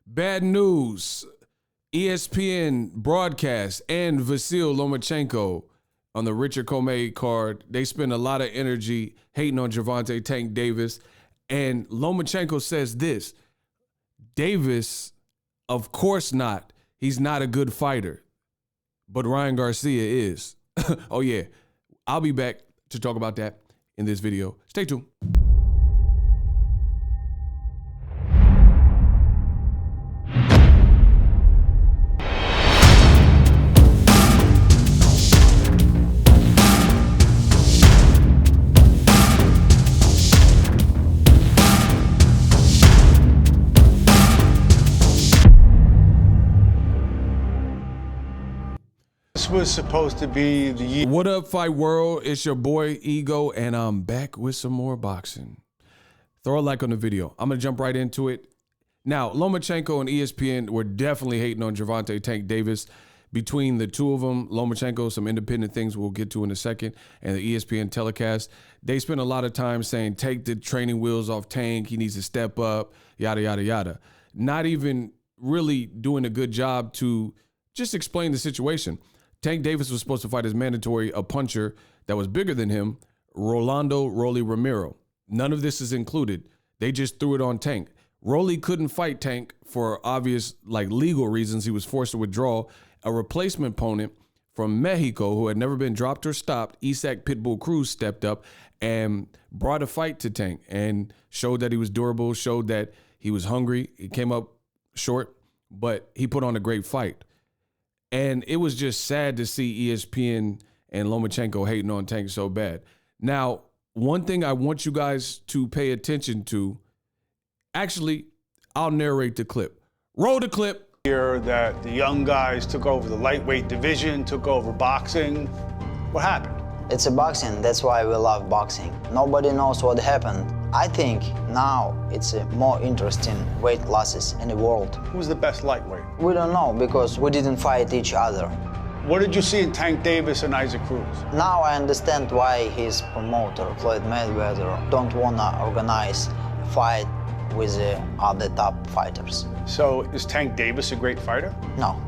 Bad news. ESPN broadcast and Vasiliy Lomachenko on the Richard Commey card. They spend a lot of energy hating on Gervonta Tank Davis. And Lomachenko says this: Davis, of course not. He's not a good fighter. But Ryan Garcia is. Oh, yeah. I'll be back to talk about that in this video. Stay tuned. This was supposed to be the year. What up, Fight World? It's your boy Ego, and I'm back with some more boxing. Throw a like on the video. I'm gonna jump right into it. Now, Lomachenko and ESPN were definitely hating on Gervonta Tank Davis. Between the two of them, Lomachenko, some independent things we'll get to in a second, and the ESPN telecast, they spent a lot of time saying, take the training wheels off Tank, he needs to step up, yada, yada, yada. Not even really doing a good job to just explain the situation. Tank Davis was supposed to fight as mandatory a puncher that was bigger than him, Rolando Rolly Romero. None of this is included. They just threw it on Tank. Rolly couldn't fight Tank for obvious, legal reasons. He was forced to withdraw. A replacement opponent from Mexico who had never been dropped or stopped, Isaac Pitbull Cruz, stepped up and brought a fight to Tank and showed that he was durable, showed that he was hungry. He came up short, but he put on a great fight. And it was just sad to see ESPN and Lomachenko hating on Tank so bad. Now, one thing I want you guys to pay attention to, actually, I'll narrate the clip. Roll the clip. Here that the young guys took over the lightweight division, took over boxing. What happened? It's a boxing, that's why we love boxing. Nobody knows what happened. I think now it's a more interesting weight classes in the world. Who's the best lightweight? We don't know because we didn't fight each other. What did you see in Tank Davis and Isaac Cruz? Now I understand why his promoter, Floyd Mayweather, don't wanna organize a fight with the other top fighters. So is Tank Davis a great fighter? No.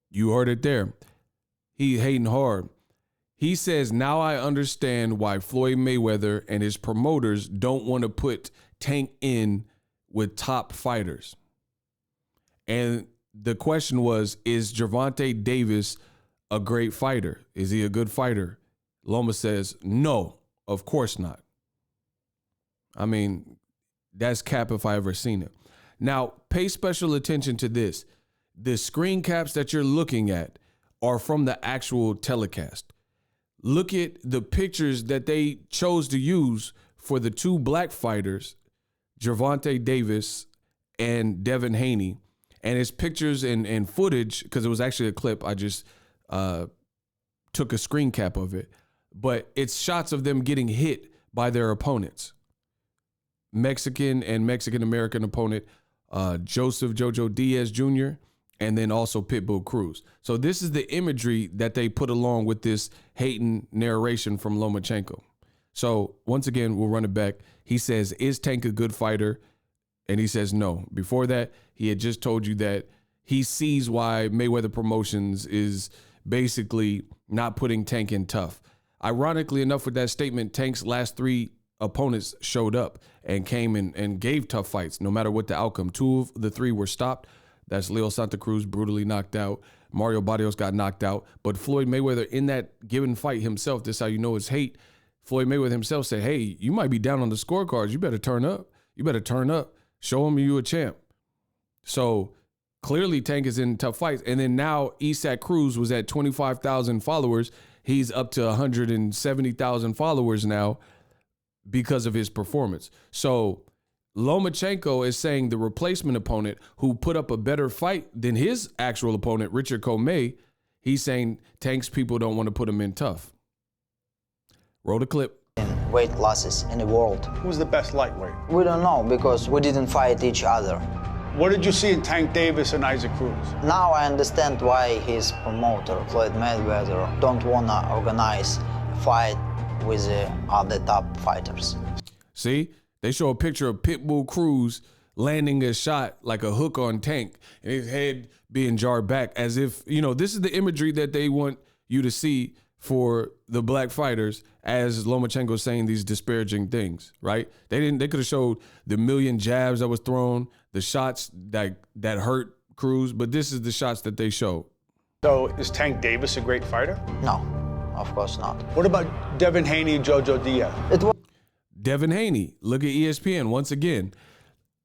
You heard it there. He hating hard. He says, now I understand why Floyd Mayweather and his promoters don't want to put Tank in with top fighters. And the question was, is Gervonta Davis a great fighter? Is he a good fighter? Loma says, no, of course not. I mean, that's cap if I ever seen it. Now, pay special attention to this. The screen caps that you're looking at are from the actual telecast. Look at the pictures that they chose to use for the two black fighters, Gervonta Davis and Devin Haney. And his pictures and footage, because it was actually a clip, I just took a screen cap of it. But it's shots of them getting hit by their opponents. Mexican and Mexican-American opponent, JoJo Diaz Jr., and then also Pitbull Cruz. So this is the imagery that they put along with this hating narration from Lomachenko. So once again, we'll run it back. He says, is Tank a good fighter? And he says no. Before that, he had just told you that he sees why Mayweather Promotions is basically not putting Tank in tough. Ironically enough, with that statement, Tank's last three opponents showed up and came and gave tough fights, no matter what the outcome. Two of the three were stopped. That's Leo Santa Cruz, brutally knocked out. Mario Barrios got knocked out. But Floyd Mayweather, in that given fight himself, this is how you know it's hate. Floyd Mayweather himself said, hey, you might be down on the scorecards. You better turn up. You better turn up. Show him you a champ. So clearly Tank is in tough fights. And then now Isaac Cruz was at 25,000 followers. He's up to 170,000 followers now because of his performance. So Lomachenko is saying the replacement opponent who put up a better fight than his actual opponent, Richard Commey, he's saying Tank's people don't want to put him in tough. Roll the clip. In weight classes in the world. Who's the best lightweight? We don't know because we didn't fight each other. What did you see in Tank Davis and Isaac Cruz? Now I understand why his promoter, Floyd Mayweather, don't wanna organize a fight with the other top fighters. See? They show a picture of Pitbull Cruz landing a shot like a hook on Tank and his head being jarred back as if, this is the imagery that they want you to see for the black fighters as Lomachenko saying these disparaging things, right? They could have showed the million jabs that was thrown, the shots that hurt Cruz, but this is the shots that they showed. So is Tank Davis a great fighter? No, of course not. What about Devin Haney and JoJo Diaz? It was Devin Haney, look at ESPN once again.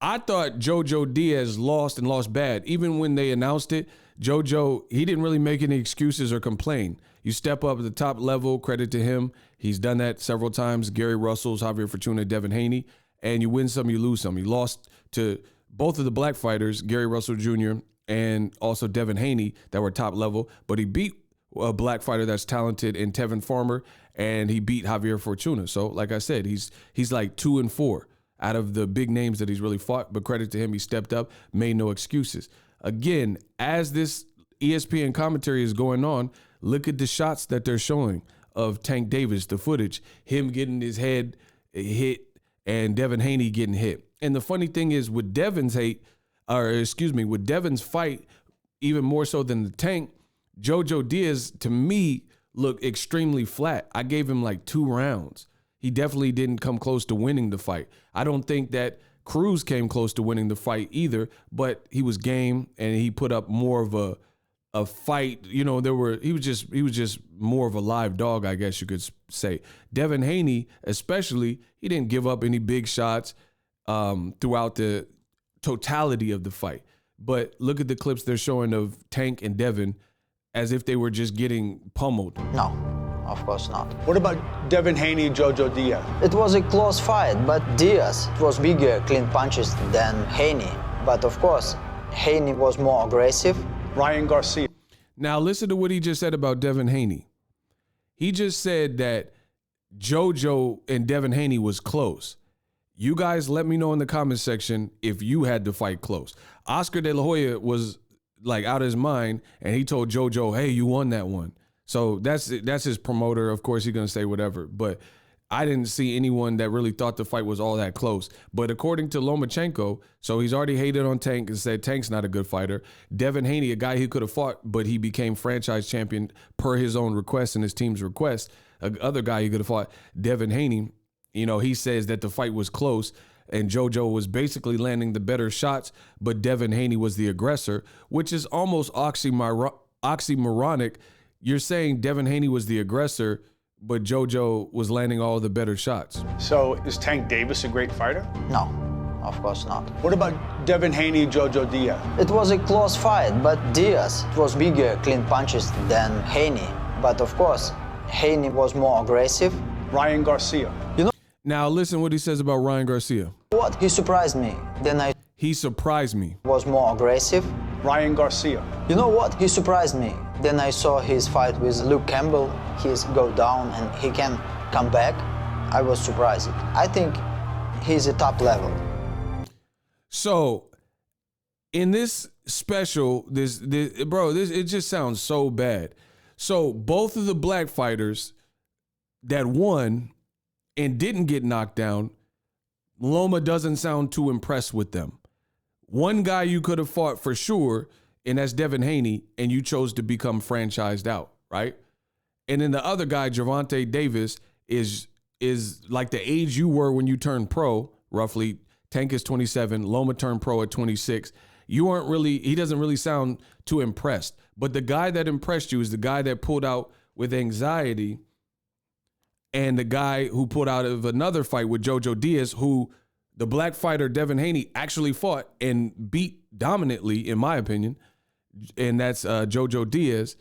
I thought JoJo Diaz lost and lost bad. Even when they announced it, JoJo, he didn't really make any excuses or complain. You step up at the top level, credit to him. He's done that several times. Gary Russell's, Javier Fortuna, Devin Haney. And you win some, you lose some. He lost to both of the black fighters, Gary Russell Jr. and also Devin Haney, that were top level. But he beat a black fighter that's talented in Tevin Farmer, and he beat Javier Fortuna. So, like I said, he's like 2-4 out of the big names that he's really fought. But credit to him, he stepped up, made no excuses. Again, as this ESPN commentary is going on, look at the shots that they're showing of Tank Davis, the footage, him getting his head hit and Devin Haney getting hit. And the funny thing is with Devin's fight, even more so than the Tank, JoJo Diaz, to me, looked extremely flat. I gave him like 2 rounds. He definitely didn't come close to winning the fight. I don't think that Cruz came close to winning the fight either, but he was game and he put up more of a fight. He was just more of a live dog, I guess you could say. Devin Haney, especially, he didn't give up any big shots throughout the totality of the fight. But look at the clips they're showing of Tank and Devin as if they were just getting pummeled. no, of course not. What about Devin Haney and JoJo Diaz? It was a close fight, but Diaz was bigger clean punches than Haney. But of course, Haney was more aggressive. Ryan Garcia. Now listen to what he just said about Devin Haney. He just said that JoJo and Devin Haney was close. You guys let me know in the comment section if you had to fight close. Oscar De La Hoya was like out of his mind, and he told JoJo, hey, you won that one. So that's his promoter. Of course, he's going to say whatever. But I didn't see anyone that really thought the fight was all that close. But according to Lomachenko, so he's already hated on Tank and said Tank's not a good fighter. Devin Haney, a guy he could have fought, but he became franchise champion per his own request and his team's request. Other guy he could have fought, Devin Haney, he says that the fight was close and JoJo was basically landing the better shots, but Devin Haney was the aggressor, which is almost oxymoronic. You're saying Devin Haney was the aggressor, but JoJo was landing all the better shots. So is Tank Davis a great fighter? No, of course not. What about Devin Haney and JoJo Diaz? It was a close fight, but Diaz was bigger clean punches than Haney. But of course, Haney was more aggressive. Ryan Garcia. Now listen what he says about Ryan Garcia. What? He surprised me. He surprised me. Was more aggressive. Ryan Garcia. You know what? He surprised me. Then I saw his fight with Luke Campbell. He's go down and he can come back. I was surprised. I think he's a top level. So in this special, it just sounds so bad. So both of the black fighters that won and didn't get knocked down, Loma doesn't sound too impressed with them. One guy you could have fought for sure, and that's Devin Haney, and you chose to become franchised out, right? And then the other guy, Gervonta Davis, is like the age you were when you turned pro, roughly. Tank is 27, Loma turned pro at 26. He doesn't really sound too impressed. But the guy that impressed you is the guy that pulled out with anxiety, and the guy who pulled out of another fight with JoJo Diaz, who the black fighter Devin Haney actually fought and beat dominantly, in my opinion, and that's JoJo Diaz.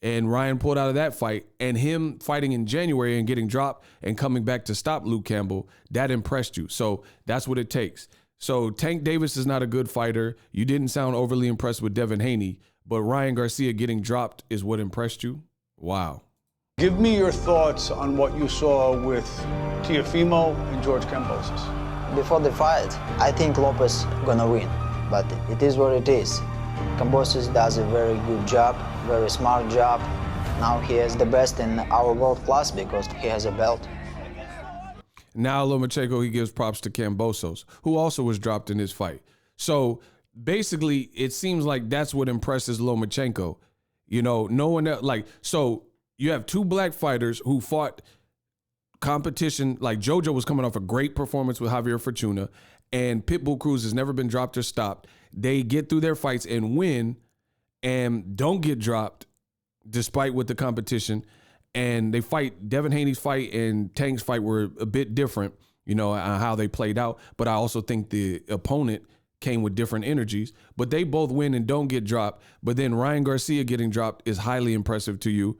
And Ryan pulled out of that fight, and him fighting in January and getting dropped and coming back to stop Luke Campbell, that impressed you. So that's what it takes. So Tank Davis is not a good fighter. You didn't sound overly impressed with Devin Haney, but Ryan Garcia getting dropped is what impressed you? Wow. Give me your thoughts on what you saw with Teofimo and George Kambosos. Before the fight, I think Lopez gonna win, but it is what it is. Kambosos does a very good job, very smart job. Now he is the best in our world class because he has a belt. Now Lomachenko, he gives props to Kambosos, who also was dropped in this fight. So basically, it seems like that's what impresses Lomachenko. You know, no one else, like, so you have two black fighters who fought competition. Like JoJo was coming off a great performance with Javier Fortuna, and Pitbull Cruz has never been dropped or stopped. They get through their fights and win and don't get dropped despite with the competition. And they fight. Devin Haney's fight and Tank's fight were a bit different, you know, how they played out. But I also think the opponent came with different energies. But they both win and don't get dropped. But then Ryan Garcia getting dropped is highly impressive to you.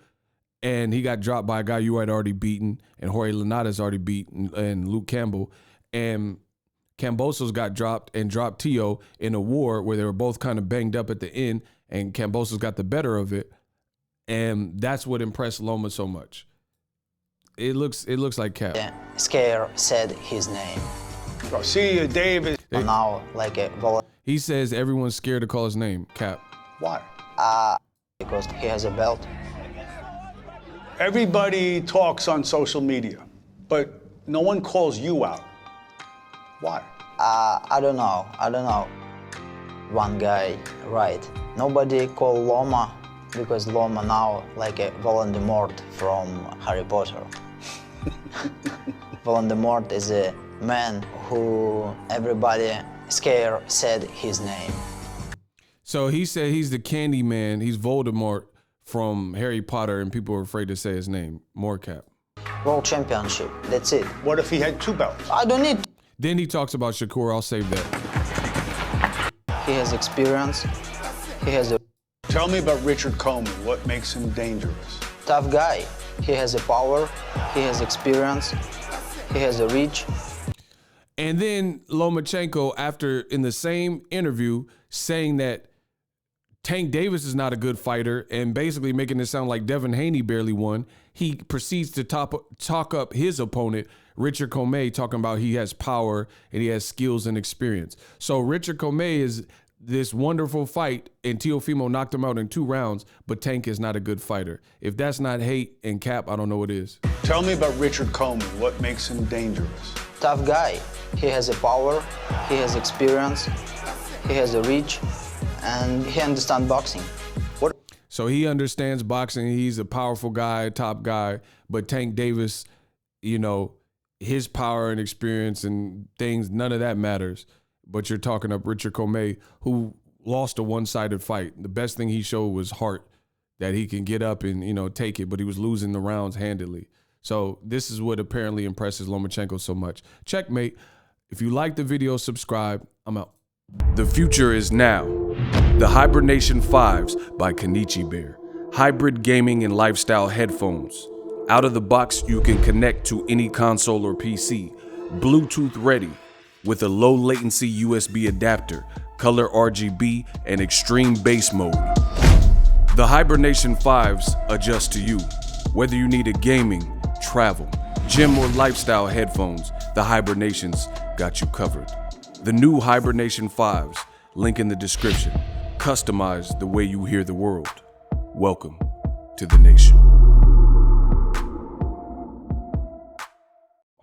And he got dropped by a guy you had already beaten, and Jorge Lanata's already beaten, and Luke Campbell. And Kambosos got dropped and dropped Tio in a war where they were both kind of banged up at the end, and Kambosos got the better of it. And that's what impressed Loma so much. It looks like Cap. Yeah, Scare said his name. Garcia, Davis. Now, like a He says everyone's scared to call his name, Cap. Why? because he has a belt. Everybody talks on social media, but no one calls you out. Why? I don't know. One guy, right. Nobody call Loma because Loma now like a Voldemort from Harry Potter. Voldemort is a man who everybody scared said his name. So he said he's the Candy Man. He's Voldemort from Harry Potter, and people are afraid to say his name. More Cap. World Championship, that's it. What if he had 2 belts? I don't need. Then he talks about Shakur. I'll save that. He has experience. He has a Tell me about Richard Coleman. What makes him dangerous? tough guy. He has a power. He has experience. He has a reach. And then Lomachenko, after in the same interview, saying that Tank Davis is not a good fighter and basically making it sound like Devin Haney barely won, he proceeds to talk up his opponent, Richard Commey, talking about he has power and he has skills and experience. So Richard Commey is this wonderful fight, and Teofimo knocked him out in 2 rounds, but Tank is not a good fighter. If that's not hate and Cap, I don't know what is. Tell me about Richard Coleman. What makes him dangerous? Tough guy. He has a power. He has experience. He has a reach. And he understands boxing. What? So he understands boxing. He's a powerful guy, top guy. But Tank Davis, you know, his power and experience and things, none of that matters. But you're talking up Richard Commey, who lost a one-sided fight. The best thing he showed was heart, that he can get up and, you know, take it, but he was losing the rounds handily. So this is what apparently impresses Lomachenko so much. Checkmate. If you like the video, subscribe. I'm out. The future is now. The Hibernation 5s by Kenichi Bear. Hybrid gaming and lifestyle headphones. Out of the box, you can connect to any console or PC. Bluetooth ready with a low latency USB adapter, color RGB, and extreme bass mode. The Hibernation 5s adjust to you. Whether you need a gaming, travel, gym, or lifestyle headphones, the Hibernations got you covered. The new Hibernation 5s, link in the description. Customize the way you hear the world. Welcome to the nation.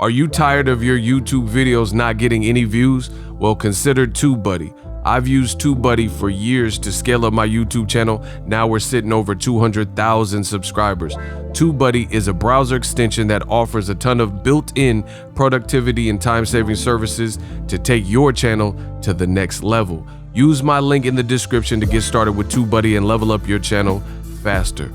Are you tired of your YouTube videos not getting any views? Well, consider TubeBuddy. I've used TubeBuddy for years to scale up my YouTube channel. Now we're sitting over 200,000 subscribers. TubeBuddy is a browser extension that offers a ton of built-in productivity and time-saving services to take your channel to the next level. Use my link in the description to get started with TubeBuddy and level up your channel faster.